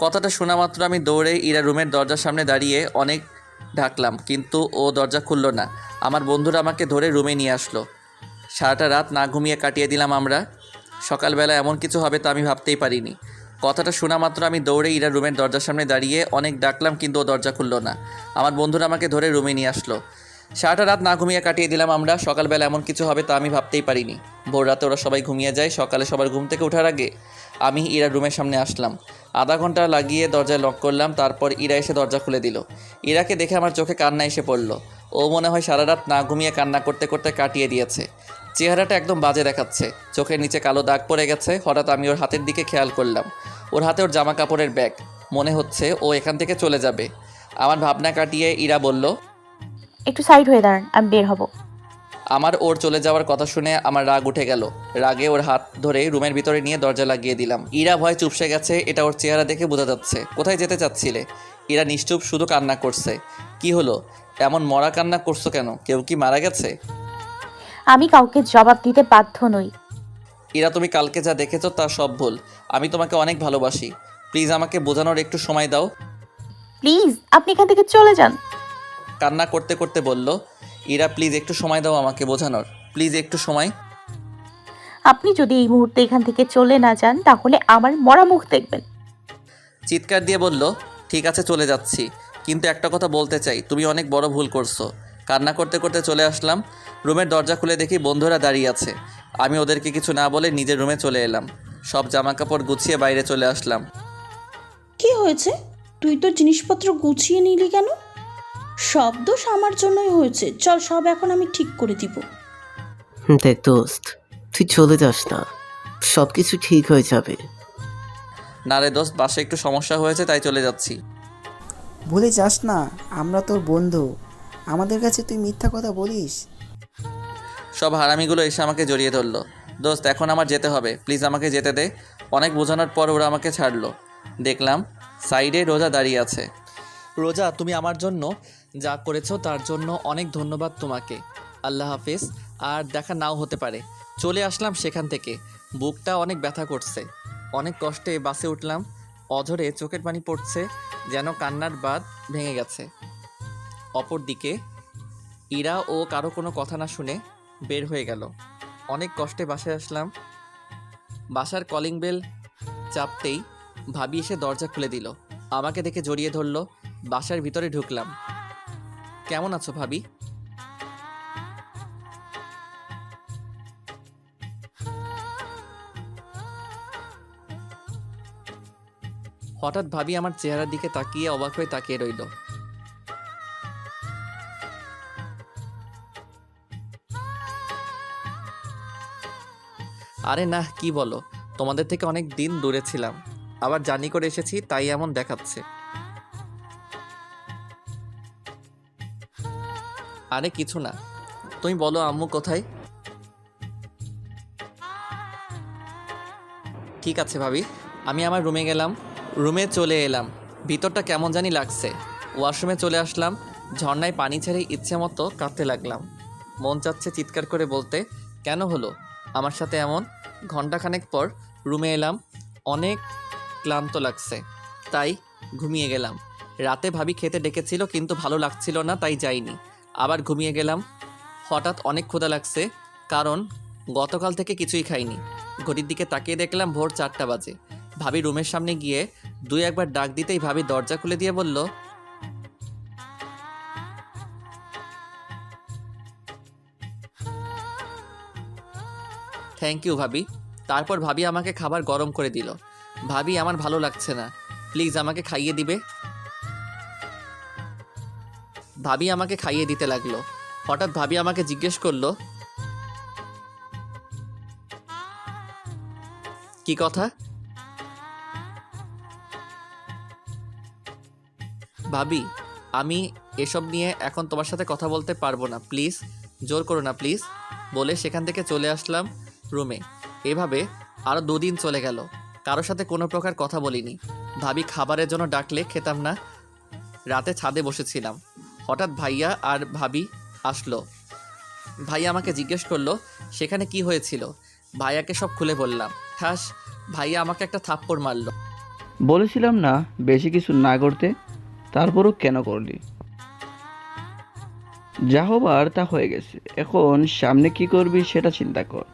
কথাটা শোনা মাত্র আমি দৌড়ে ইরা রুমের দরজার সামনে দাঁড়িয়ে অনেক ডাকলাম, কিন্তু ও দরজা খুলল না। আমার বন্ধুরা আমাকে ধরে রুমে নিয়ে আসলো। সারাটা রাত না ঘুমিয়ে কাটিয়ে দিলাম আমরা। সকালবেলা এমন কিছু হবে তা আমি ভাবতেই পারিনি। কথাটা শোনা মাত্র আমি দৌড়ে ইরা রুমের দরজার সামনে দাঁড়িয়ে অনেক ডাকলাম, কিন্তু ও দরজা খুলল না। আমার বন্ধুরা আমাকে ধরে রুমে নিয়ে আসলো। সারাটা রাত না ঘুমিয়ে কাটিয়ে দিলাম আমরা। সকালবেলা এমন কিছু হবে তা আমি ভাবতেই পারিনি। ভোর রাতে ওরা সবাই ঘুমিয়ে যায়। সকালে সবার ঘুম থেকে ওঠার আগে আমি ইরা রুমের সামনে আসলাম। আধা ঘন্টা লাগিয়ে দরজায় লক করলাম। তারপর ইরা এসে দরজা খুলে দিল। ইরাকে দেখে আমার চোখে কান্না এসে পড়ল। ও মনে হয় সারা রাত না ঘুমিয়ে কান্না করতে করতে কাটিয়ে দিয়েছে। চেহারাটা একদম বাজে দেখাচ্ছে। চোখের নিচে কালো দাগ পড়ে গেছে। হঠাৎ আমি ওর হাতের দিকে খেয়াল করলাম। ওর হাতে ওর জামা কাপড়ের ব্যাগ। মনে হচ্ছে ও এখান থেকে চলে যাবে। আমার ভাবনা কাটিয়ে ইরা বলল, একটু সাইড হয়ে দাঁড়ান, আমি বের হব। আমার ওর চলে যাওয়ার কথা শুনে আমার রাগ উঠে গেল। রাগে ওর হাত ধরে রুমের ভিতরে নিয়ে দরজা লাগিয়ে দিলাম। ইরা ভয় চুপসে গেছে, এটা ওর চেহারা দেখে বোঝা যাচ্ছে। কোথায় যেতে চাচ্ছিলে? ইরা নিশ্চুপ, শুধু কান্না করছে। কি হলো, এমন মরা কান্না করছো কেন? কেউ কি মারা গেছে? আমি কাউকে জবাব দিতে বাধ্য নই। ইরা, তুমি কালকে যা দেখেছো তা সব ভুল। আমি তোমাকে অনেক ভালোবাসি। প্লিজ আমাকে বোঝানোর একটু সময় দাও। প্লিজ আপনি এখান থেকে চলে যান। কান্না করতে করতে বলল ইরা, প্লিজ একটু সময় দাও আমাকে বোঝানোর। প্লিজ একটু সময়। আপনি যদি এই মুহূর্তে এখান থেকে চলে না যান তাহলে আমার মরা মুখ দেখবেন। চিৎকার দিয়ে বলল, ঠিক আছে চলে যাচ্ছি, কিন্তু একটা কথা বলতে চাই, তুমি অনেক বড় ভুল করছো। কান্না করতে করতে চলে আসলাম। রুমের দরজা খুলে দেখি বন্ধুরা দাঁড়িয়ে আছে। আমি ওদেরকে কিছু না বলে নিজের রুমে চলে এলাম। সব জামা কাপড় গুছিয়ে বাইরে চলে আসলাম। কি হয়েছে? তুই তো জিনিসপত্র গুছিয়ে নিলি কেন? সব দোষ আমার জন্যই হয়েছে। চল, সব এখন আমি ঠিক করে দিব। দেখ দোস্ত, তুই চলে যাস না, সব কিছু ঠিক হয়ে যাবে। না রে দোস্ত, বাসে একটু সমস্যা হয়েছে তাই চলে যাচ্ছি। ভুলে যাস না, আমরা তোর বন্ধু। আমাদের কাছে তুই মিথ্যা কথা বলিস? সব হারামিগুলো এসে আমাকে জড়িয়ে ধরলো। দোস্ত, এখন আমার যেতে হবে, প্লিজ আমাকে যেতে দে। অনেক বোঝানোর পর ওরা আমাকে ছাড়লো। দেখলাম সাইডে রোজা দাঁড়িয়ে আছে। রোজা, তুমি আমার জন্য যা করেছো তার জন্য অনেক ধন্যবাদ তোমাকে। আল্লাহ হাফিজ। আর দেখা নাও হতে পারে। চলে আসলাম সেখান থেকে। বুকটা অনেক ব্যথা করছে। অনেক কষ্টে বাসে উঠলাম। অঝরে চোখের পানি পড়ছে, যেন কান্নার বাঁধ ভেঙে গেছে। অপরদিকে ইরা ও কারো কোনো কথা না শুনে বের হয়ে গেল। অনেক কষ্টে বাসায় আসলাম। বাসার কলিং বেল চাপতেই ভাবি এসে দরজা খুলে দিল। আমাকে দেখে জড়িয়ে ধরলো। বাসার ভিতরে ঢুকলাম। কেমন আছো ভাবি? হঠাৎ ভাবি আমার চেহারার দিকে তাকিয়ে অবাক হয়ে তাকিয়ে রইল। আরে না, কি বলো, তোমাদের থেকে অনেক দিন দূরে ছিলাম, আবার জার্নি করে এসেছি তাই এমন দেখাচ্ছে। আরে কিছু না, তুমি বলো আম্মু কোথায়? ঠিক আছে ভাবি, আমি আমার রুমে গেলাম। রুমে চলে এলাম। ভিতরটা কেমন জানি লাগছে। ওয়াশরুমে চলে আসলাম। ঝর্ণায় পানি ছেড়ে ইচ্ছে মতো কাঁদতে লাগলাম। মন চাচ্ছে চিৎকার করে বলতে, কেন হলো আমার সাথে এমন? ঘন্টাখানেক পর রুমে এলাম। অনেক ক্লান্ত লাগছে তাই ঘুমিয়ে গেলাম। রাতে ভাবি খেতে ডেকেছিল, কিন্তু ভালো লাগছিল না তাই যাইনি। আবার ঘুমিয়ে গেলাম। হঠাৎ অনেক ক্ষুধা লাগছে, কারণ গতকাল থেকে কিছুই খাইনি। ঘড়ির দিকে তাকিয়ে দেখলাম ভোর 4টা বাজে। ভাবি রুমের সামনে গিয়ে দুই একবার ডাক দিতেই ভাবি দরজা খুলে দিয়ে বলল, থ্যাংক ইউ ভাবি। তারপর ভাবি আমাকে খাবার গরম করে দিল। ভাবি, আমার ভালো লাগছে না, প্লিজ আমাকে খাইয়ে দিবে? ভাবি আমাকে খাইয়ে দিতে লাগলো। হঠাৎ ভাবি আমাকে জিজ্ঞেস করলো, কি কথা? ভাবি, আমি এসব নিয়ে এখন তোমার সাথে কথা বলতে পারবো না, প্লিজ জোর করো না প্লিজ, বলে সেখান থেকে চলে আসলাম রুমে। এভাবে আরও 2 দিন চলে গেল। কারোর সাথে কোনো প্রকার কথা বলিনি। ভাবি খাবারের জন্য ডাকলে খেতাম না। রাতে ছাদে বসেছিলাম। হঠাৎ ভাইয়া আর ভাবি আসলো। ভাইয়া আমাকে জিজ্ঞেস করলো সেখানে কি হয়েছিল। ভাইয়াকে সব খুলে বললাম। ঠাস, ভাইয়া আমাকে একটা থাপ্পড় মারলো। বলেছিলাম না বেশি কিছু না করতে, তারপরও কেন করলি? যা হবার তা হয়ে গেছে, এখন সামনে কি করবি সেটা চিন্তা কর।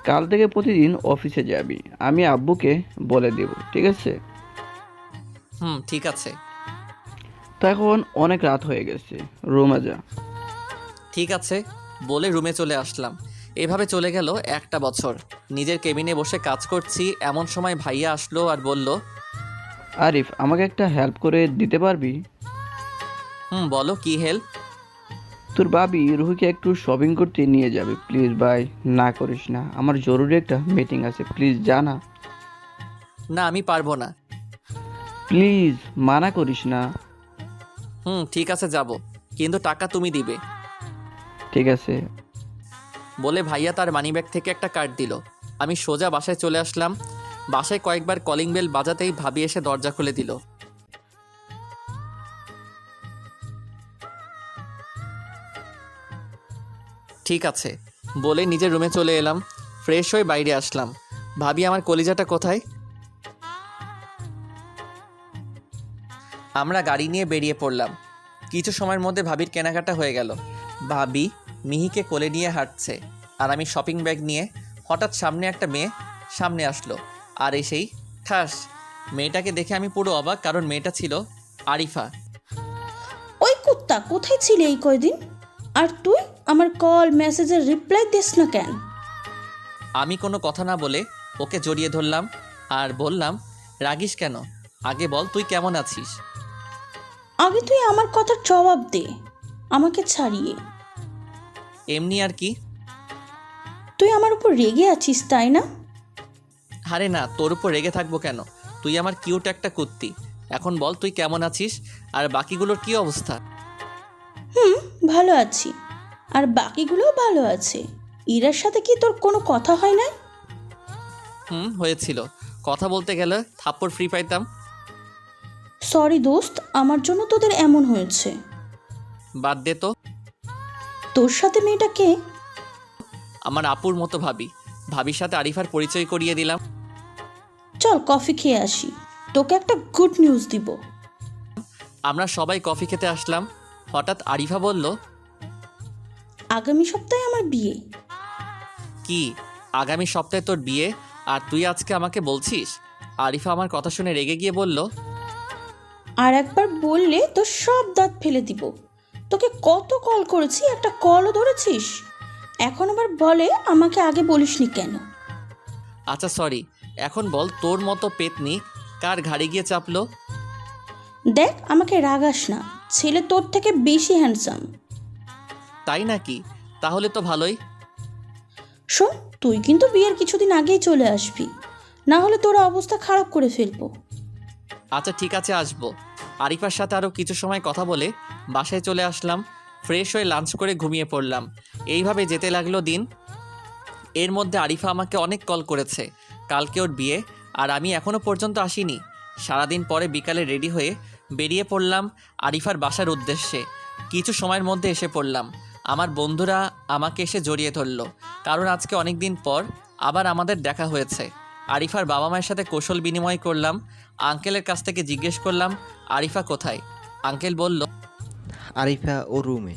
কাল থেকে প্রতিদিন অফিসে যাবি, আমি আব্বুকে বলে দেব, ঠিক আছে? ঠিক আছে। তো এখন অনেক রাত হয়ে গেছে, রুমে যা। ঠিক আছে বলে রুমে চলে আসলাম। এভাবে চলে গেল একটা বছর। নিজের কেবিনে বসে কাজ করছি, এমন সময় ভাইয়া আসলো আর বলল, আরিফ, আমাকে একটা হেল্প করে দিতে পারবি? বলো কি হেল্প? তোর ভাবি রুহিকে একটু শপিং করতে নিয়ে যাবে, প্লিজ ভাই, না করিস না, আমার জরুরি একটা মিটিং আছে, প্লিজ জানা। না আমি পারবো না। প্লিজ মানা করিস না। ঠিক আছে যাব, কিন্তু টাকা তুমি দিবে। ঠিক আছে। বলে ভাইয়া তার মানিব্যাগ থেকে একটা কার্ড দিল। আমি সোজা বাসায় চলে আসলাম। বাসায় কয়েকবার কলিং বেল বাজাতেই ভাবি এসে দরজা খুলে দিল। ঠিক আছে বলে নিজের রুমে চলে এলাম। ফ্রেশ হয়ে বাইরে আসলাম। ভাবি আমার কলিজাটা কোথায়? আমরা গাড়ি নিয়ে বেরিয়ে পড়লাম। কিছু সময়ের মধ্যে ভাবির কেনাকাটা হয়ে গেল। ভাবি মিহিকে কোলে নিয়ে হাঁটছে আর আমি শপিং ব্যাগ নিয়ে। হঠাৎ সামনে একটা মেয়ে সামনে আসলো আর এসেই ঠাস, মেয়েটাকে দেখে আমি পুরো অবাক, কারণ মেয়েটা ছিল আরিফা। ওই কুত্তা, কোথায় ছিলে এই কয়দিন? আর তুই আমার কল মেসেজের রিপ্লাই দিস না কেন? আমি কোনো কথা না বলে ওকে জড়িয়ে ধরলাম আর বললাম, রাগিস কেন? আগে বল তুই কেমন আছিস? আগে তুই আমার কথার জবাব দে, আমাকে ছাড়িয়ে। এমনি আর কি। তুই আমার উপর রেগে আছিস তাই না? আরে না, তোর উপর রেগে থাকবো কেন? তুই আমার কিউট একটা কুত্তি। এখন বল তুই কেমন আছিস আর বাকিগুলোর কি অবস্থা? ভালো আছি, আর বাকিগুলোও ভালো আছে। ইরার সাথে কি তোর কোনো কথা হয় না? হয়েছিল। কথা বলতে গেলে থাপ্পড় ফ্রি পাইতাম। সরি দোস্ত, আমার জন্য তোদের এমন হয়েছে। বাদ দে তো। তোর সাথে মেয়েটা কে? আমার আপুর মতো ভাবি। ভাবির সাথে আরিফার পরিচয় করিয়ে দিলাম। চল কফি খেয়ে আসি, তোকে একটা গুড নিউজ দিব। আমরা সবাই কফি খেতে আসলাম। হঠাৎ আরিফা বলল, আগামী সপ্তাহে আমার বিয়ে। কি আগামী সপ্তাহে তোর বিয়ে আর তুই আজকে আমাকে বলছিস? আরিফা আমার কথা শুনে রেগে গিয়ে বলল, আর একবার বললে তোর সব দাঁত ফেলে দিব। তোকে কত কল করেছি, একটা কলও ধরেছিস? এখন আবার বলে আমাকে আগে বলিসনি কেন? আচ্ছা সরি, এখন বল তোর মতো পেতনি কার ঘাড়ে গিয়ে চাপলো? দেখ, আমাকে রাগাস না, ছেলে তোর থেকে বেশি হ্যান্ডসাম। তাই নাকি? তাহলে তো ভালোই। শোন, তুই কিন্তু বিয়ের কিছুদিন আগেই চলে আসবি, না হলে তোর অবস্থা খারাপ করে ফেলবো। আচ্ছা ঠিক আছে, আসবো। আরিফার সাথে আরও কিছু সময় কথা বলে বাসায় চলে আসলাম। ফ্রেশ হয়ে লাঞ্চ করে ঘুমিয়ে পড়লাম। এইভাবে যেতে লাগলো দিন। এর মধ্যে আরিফা আমাকে অনেক কল করেছে। কালকে ওর বিয়ে আর আমি এখনও পর্যন্ত আসিনি। সারাদিন পরে বিকালে রেডি হয়ে বেরিয়ে পড়লাম আরিফার বাসার উদ্দেশ্যে। কিছু সময়ের মধ্যে এসে পড়লাম। আমার বন্ধুরা আমাকে এসে জড়িয়ে ধরলো, কারণ আজকে অনেক দিন পর আবার আমাদের দেখা হয়েছে। আরিফার বাবা মায়ের সাথে কৌশল বিনিময় করলাম। আঙ্কেলের কাছ থেকে জিজ্ঞেস করলাম, আরিফা কোথায়? আঙ্কেল বলল, আরিফা ও রুমে।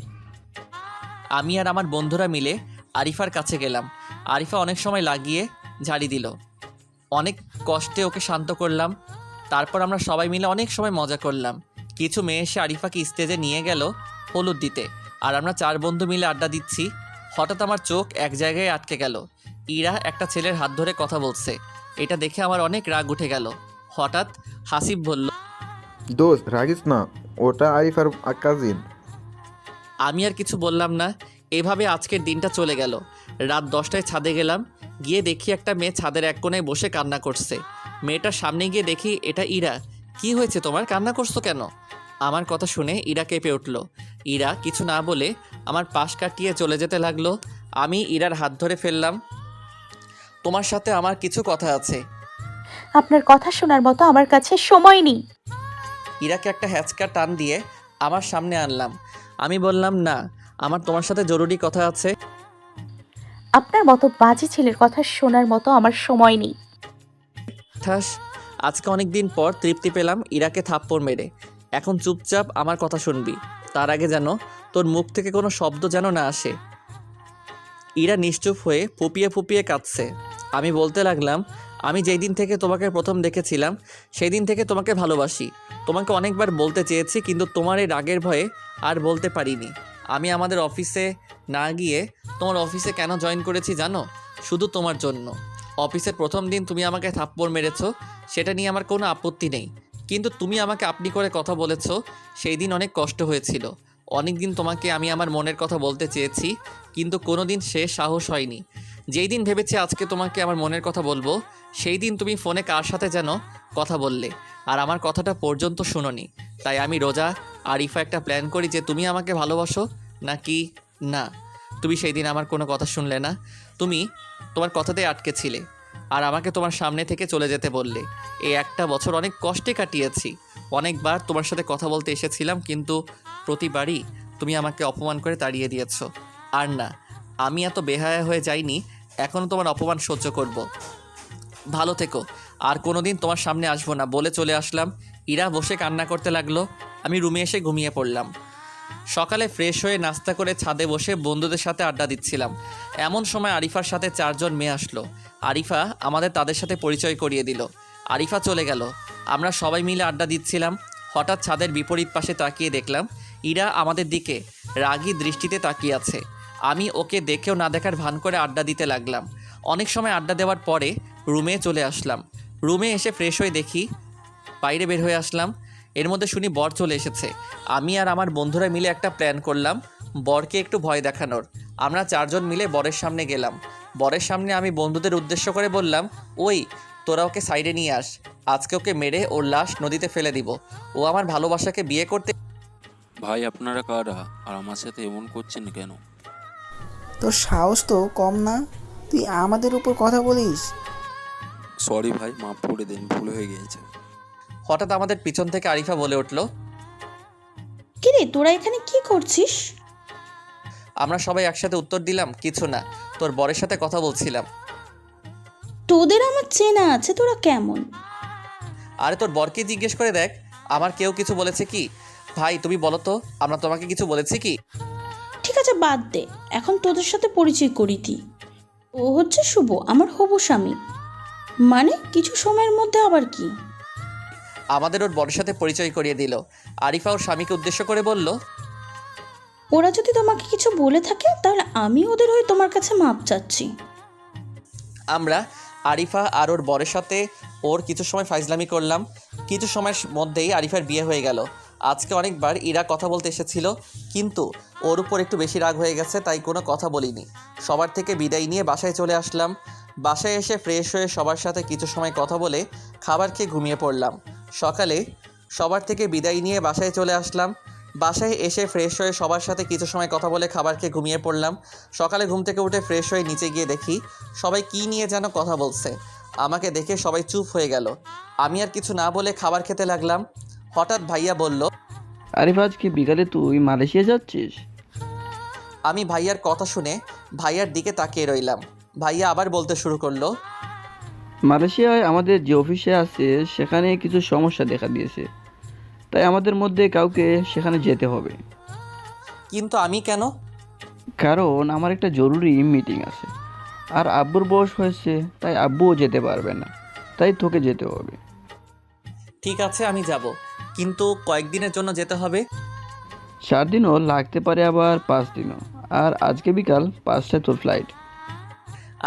আমি আর আমার বন্ধুরা মিলে আরিফার কাছে গেলাম। আরিফা অনেক সময় লাগিয়ে ঝাড়ি দিল। অনেক কষ্টে ওকে শান্ত করলাম। তারপর আমরা সবাই মিলে অনেক সময় মজা করলাম। কিছু মেয়ে এসে আরিফাকে স্টেজে নিয়ে গেল হলুদ দিতে, আর আমরা 4 বন্ধু মিলে আড্ডা দিচ্ছি। হঠাৎ আমার চোখ এক জায়গায় আটকে গেল। ইরা একটা ছেলের হাত ধরে কথা বলছে। এটা দেখে আমার অনেক রাগ উঠে গেল। হঠাৎ হাসিব বলল, দোস্ত রাগিস না, ওটা আরিফার কাজিন। আমি আর কিছু বললাম না। এভাবে আজকের দিনটা চলে গেল। রাত 10টায় ছাদে গেলাম। গিয়ে দেখি একটা মেয়ে ছাদের এক কোণায় বসে কান্না করছে। মেয়েটার সামনে গিয়ে দেখি এটা ইরা। কি হয়েছে তোমার, কান্না করছো কেন? আমার কথা শুনে ইরা কেঁপে উঠল। ইরা কিছু না বলে আমার পাশ কাটিয়ে চলে যেতে লাগলো। আমি ইরার হাত ধরে ফেললাম। তোমার সাথে আমার কিছু কথা আছে। আপনার কথা শোনার মতো আমার কাছে সময় নেই। ইরাকে একটা হ্যাচকা টান দিয়ে আমার সামনে আনলাম। আমি বললাম, না, আমার তোমার সাথে জরুরি কথা আছে। আপনার মতো বাজে ছেলের কথা শোনার মতো আমার সময় নেই। ঠাস, আজকে অনেক দিন পর তৃপ্তি পেলাম ইরাকে থাপ্পড় মেরে। এখন চুপচাপ আমার কথা শুনবি। তার আগে যেন তোর মুখ থেকে কোনো শব্দ যেন না আসে। ইরা নিশ্চুপ হয়ে ফুপিয়ে ফুপিয়ে কাঁদছে। আমি বলতে লাগলাম, আমি যেই দিন থেকে তোমাকে প্রথম দেখেছিলাম সেই দিন থেকে তোমাকে ভালোবাসি। তোমাকে অনেকবার বলতে চেয়েছি, কিন্তু তোমার এই রাগের ভয়ে আর বলতে পারিনি। আমি আমাদের অফিসে না গিয়ে তোমার অফিসে কেন জয়েন করেছি জানো? শুধু তোমার জন্য। অফিসের প্রথম দিন তুমি আমাকে থাপ্পড় মেরেছো, সেটা নিয়ে আমার কোনো আপত্তি নেই, কিন্তু তুমি আমাকে আপনি করে কথা বলেছো, সেই দিন অনেক কষ্ট হয়েছিল। অনেক দিন তোমাকে আমি আমার মনের কথা বলতে চেয়েছি, কিন্তু কোনো দিন সে সাহস হয়নি। যেই দিন ভেবেছি আজকে তোমাকে আমার মনের কথা বলবো, সেই দিন তুমি ফোনে কার সাথে যেন কথা বললে, আর আমার কথাটা পর্যন্ত শুনোনি। তাই আমি রোজা আরিফা একটা প্ল্যান করি যে তুমি আমাকে ভালোবাসো নাকি না। তুমি সেই দিন আমার কোনো কথা শুনলে না। তুমি তোমার কথাতেই আটকে ছিলে, আর আমাকে তোমার সামনে থেকে চলে যেতে বললে। এই একটা বছর অনেক কষ্টে কাটিয়েছি। অনেকবার তোমার সাথে কথা বলতে এসেছিলাম, কিন্তু প্রতিবারই তুমি আমাকে অপমান করে তাড়িয়ে দিয়েছো। আর না, আমি এত বেহায়া হয়ে যাইনি, এখনও তোমার অপমান সহ্য করব। ভালো থেকো, আর কোনো দিন তোমার সামনে আসবো না বলে চলে আসলাম। ইরা বসে কান্না করতে লাগলো। আমি রুমে এসে ঘুমিয়ে পড়লাম। সকালে ফ্রেশ হয়ে নাস্তা করে ছাদে বসে বন্ধুদের সাথে আড্ডা দিচ্ছিলাম। এমন সময় আরিফার সাথে 4 জন মেয়ে আসলো। আরিফা আমাদের তাদের সাথে পরিচয় করিয়ে দিল। আরিফা চলে গেল। আমরা সবাই মিলে আড্ডা দিচ্ছিলাম। হঠাৎ ছাদের বিপরীত পাশে তাকিয়ে দেখলাম ইরা আমাদের দিকে রাগী দৃষ্টিতে তাকিয়ে আছে। আমি ওকে দেখেও না দেখার ভান করে আড্ডা দিতে লাগলাম। অনেক সময় আড্ডা দেওয়ার পরে রুমে চলে আসলাম। রুমে এসে ফ্রেশ হয়ে দেখি বাইরে বের হয়ে আসলাম। এর মধ্যে শুনি বর চলে এসেছে। আমি আর আমার বন্ধুরা মিলে একটা প্ল্যান করলাম বরকে একটু ভয় দেখানোর। আমরা 4 জন মিলে বরের সামনে গেলাম। বরের সামনে আমি বন্ধুদের উদ্দেশ্য করে বললাম, ওই তোরা ওকে সাইডে নিয়ে আস, আজকে ওকে মেরে ওর লাশ নদীতে ফেলে দিব। ও আমার ভালোবাসাকে বিয়ে করতে। ভাই আপনারা কারা আর আমার সাথে এমন করছেন কেন? তোর সাহস তো কম না, তুই আমাদের উপর কথা বলিস? সরি ভাই, মাফ করে দিন, ভুল হয়ে গিয়েছে। হঠাৎ আমাদের পিছন থেকে আরিফা বলে উঠল, কিরে তোরা এখানে কি করছিস? আমরা সবাই একসাথে উত্তর দিলাম, কিছু না, তোর বরের সাথে কথা বলছিলাম। তোদের আমার চেনা আছে, তোরা কেমন? আরে তোর বরকে জিজ্ঞেস করে দেখ, আমার কেউ কিছু বলেছে কি? ভাই তুমি বলো তো, আমরা তোমাকে কিছু বলেছি কি? ঠিক আছে বাদ দে, এখন তোদের সাথে পরিচয় করি দি। ও হচ্ছে শুভ, আমার হবু স্বামী। মানে কিছু সময়ের মধ্যে আবার কি? আমাদের ওর বরের সাথে পরিচয় করিয়ে দিল। আরিফা ওর স্বামীকে উদ্দেশ্য করে বলল, ওরা যদি তোমাকে কিছু বলে থাকে তাহলে আমি ওদের হয়ে তোমার কাছে মাপ চাচ্ছি। আমরা আরিফা আর ওর বরের সাথে ওর কিছু সময় ফাইজলামি করলাম। কিছু সময়ের মধ্যেই আরিফার বিয়ে হয়ে গেল। আজকে অনেকবার ইরা কথা বলতে এসেছিল, কিন্তু ওর উপর একটু বেশি রাগ হয়ে গেছে, তাই কোনো কথা বলিনি। সবার থেকে বিদায় নিয়ে বাসায় চলে আসলাম। বাসায় এসে ফ্রেশ হয়ে সবার সাথে কিছু সময় কথা বলে খাবার খেয়ে ঘুমিয়ে পড়লাম। সকালে সবার থেকে বিদায় নিয়ে বাসায় চলে আসলাম। বাসায় এসে ফ্রেশ হয়ে সবার সাথে কিছু সময় কথা বলে খাবার খেয়ে ঘুমিয়ে পড়লাম। সকালে ঘুম থেকে উঠে ফ্রেশ হয়ে নিচে গিয়ে দেখি সবাই কী নিয়ে যেন কথা বলছে। আমাকে দেখে সবাই চুপ হয়ে গেল। আমি আর কিছু না বলে খাবার খেতে লাগলাম। হঠাৎ ভাইয়া বলল, আরিফ আজকে বিকালে তুই মালয়েশিয়া যাচ্ছিস? আমি ভাইয়ার কথা শুনে ভাইয়ার দিকে তাকিয়ে রইলাম। ভাইয়া আবার বলতে শুরু করলো, মালয়েশিয়ায় আমাদের যে অফিসে আছে সেখানে কিছু সমস্যা দেখা দিয়েছে, তাই আমাদের মধ্যে কাউকে সেখানে যেতে হবে। কিন্তু আমি কেন? কারণ আমার একটা জরুরি মিটিং আছে, আর আব্বুর বয়স হয়েছে, তাই আব্বুও যেতে পারবে না, তাই তোকে যেতে হবে। ঠিক আছে আমি যাব, কিন্তু কয়েকদিনের জন্য যেতে হবে। 4 দিনও লাগতে পারে, আবার 5 দিনও। আর আজকে বিকাল 5টায় তোর ফ্লাইট।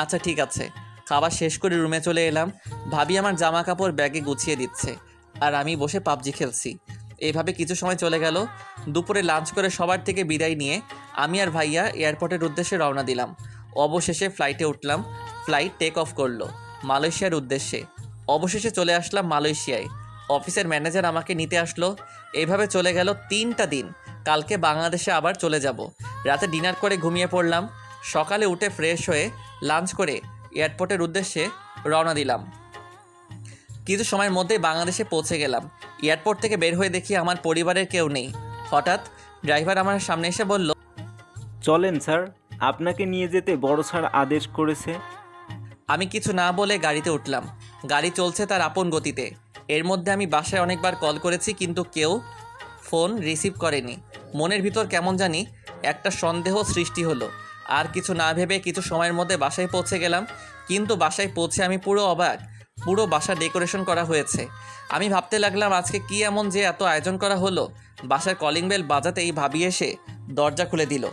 আচ্ছা ঠিক আছে। খাবার শেষ করে রুমে চলে এলাম। ভাবি আমার জামা কাপড় ব্যাগে গুছিয়ে দিচ্ছে, আর আমি বসে পাবজি খেলছি। এইভাবে কিছু সময় চলে গেল। দুপুরে লাঞ্চ করে সবার থেকে বিদায় নিয়ে আমি আর ভাইয়া এয়ারপোর্টের উদ্দেশ্যে রওনা দিলাম। অবশেষে ফ্লাইটে উঠলাম। ফ্লাইট টেক অফ করলো মালয়েশিয়ার উদ্দেশ্যে। অবশেষে চলে আসলাম মালয়েশিয়ায়। অফিসের ম্যানেজার আমাকে নিতে আসলো। এইভাবে চলে গেল 3টা দিন। কালকে বাংলাদেশে আবার চলে যাব। রাতে ডিনার করে ঘুমিয়ে পড়লাম। সকালে উঠে ফ্রেশ হয়ে লাঞ্চ করে এয়ারপোর্টের উদ্দেশ্যে রওনা দিলাম। কিছু সময়ের মধ্যেই বাংলাদেশে পৌঁছে গেলাম। এয়ারপোর্ট থেকে বের হয়ে দেখি আমার পরিবারের কেউ নেই। হঠাৎ ড্রাইভার আমার সামনে এসে বলল, চলেন স্যার, আপনাকে নিয়ে যেতে বড় স্যার আদেশ করেছে। আমি কিছু না বলে গাড়িতে উঠলাম। গাড়ি চলছে তার আপন গতিতে। এর মধ্যে আমি বাসায় অনেকবার কল করেছি, কিন্তু কেউ ফোন রিসিভ করেনি। মনের ভিতর কেমন জানি একটা সন্দেহ সৃষ্টি হলো। আর কিছু না ভেবে কিছু সময়ের মধ্যে বাসায় পৌঁছে গেলাম। কিন্তু বাসায় পৌঁছে আমি পুরো অবাক। পুরো বাসা ডেকোরেশন করা হয়েছে। আমি ভাবতে লাগলাম আজকে কি এমন যে এত আয়োজন করা হলো। বাসার কলিং বেল বাজাতেই ভাবি এসে দরজা খুলে দিল।